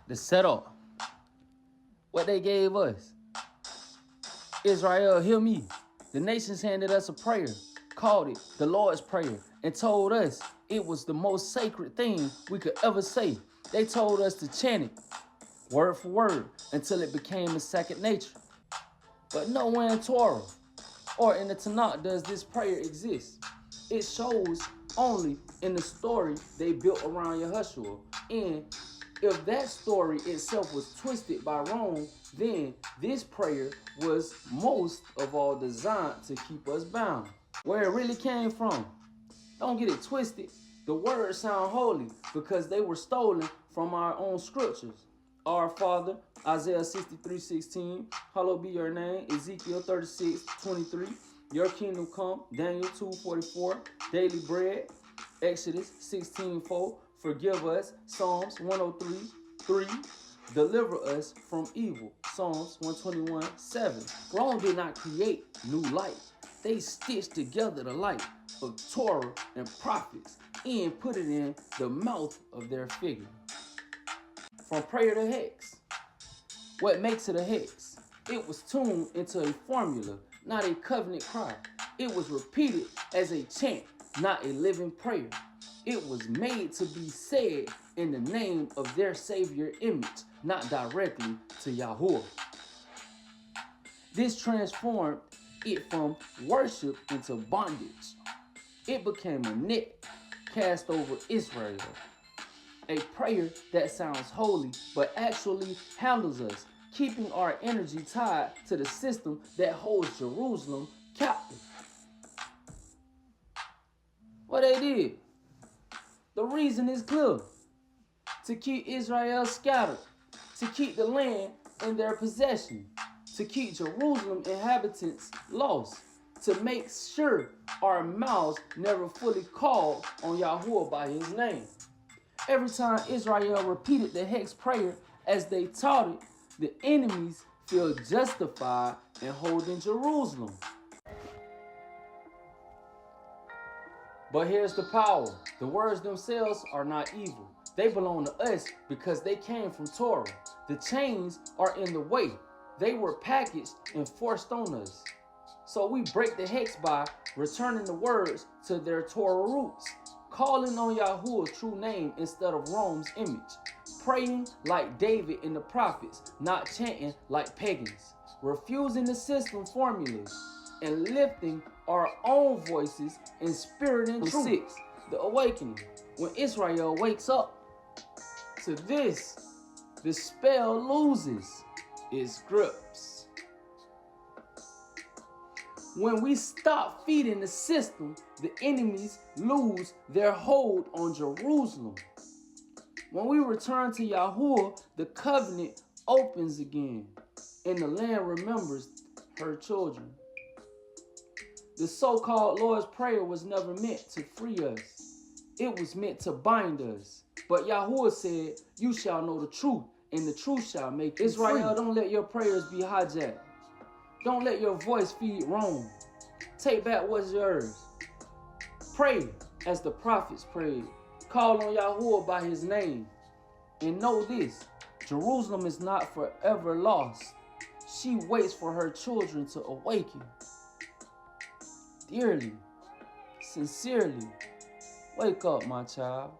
The setup. What they gave us. Israel, hear me. The nations handed us a prayer, called it the Lord's Prayer, and told us it was the most sacred thing we could ever say. They told us to chant it, word for word, until it became a second nature. But nowhere in Torah or in the Tanakh does this prayer exist. It shows only in the story they built around Yahushua. And if that story itself was twisted by Rome, then this prayer was most of all designed to keep us bound. Where it really came from, don't get it twisted. The words sound holy because they were stolen from our own scriptures. Our Father, Isaiah 63:16, hallowed be your name, Ezekiel 36:23, your kingdom come, Daniel 2:44, daily bread, Exodus 16:4, forgive us, Psalms 103:3, deliver us from evil, Psalms 121:7. Rome did not create new light. They stitched together the light of Torah and prophets and put it in the mouth of their figure. From prayer to hex. What makes it a hex? It was tuned into a formula, not a covenant cry. It was repeated as a chant, not a living prayer. It was made to be said in the name of their Savior image, not directly to Yahuwah. This transformed it from worship into bondage. It became a net cast over Israel. A prayer that sounds holy, but actually handles us, keeping our energy tied to the system that holds Jerusalem captive. What they did? The reason is clear. To keep Israel scattered, to keep the land in their possession, to keep Jerusalem inhabitants lost, to make sure our mouths never fully called on Yahuwah by his name. Every time Israel repeated the hex prayer as they taught it, the enemies feel justified in holding Jerusalem. But here's the power. The words themselves are not evil. They belong to us because they came from Torah. The chains are in the way. They were packaged and forced on us. So we break the hex by returning the words to their Torah roots, calling on Yahuwah's true name instead of Rome's image, praying like David and the prophets, not chanting like pagans, refusing the system formulas, and lifting our own voices in spirit and truth. 6. The awakening. When Israel wakes up to this, the spell loses its grips. When we stop feeding the system, the enemies lose their hold on Jerusalem. When we return to Yahuwah, the covenant opens again, and the land remembers her children. The so-called Lord's Prayer was never meant to free us. It was meant to bind us. But Yahuwah said, you shall know the truth, and the truth shall make you free. Israel, don't let your prayers be hijacked. Don't let your voice feed Rome. Take back what's yours. Pray as the prophets prayed. Call on Yahuwah by his name. And know this, Jerusalem is not forever lost. She waits for her children to awaken. Dearly, sincerely, wake up, my child.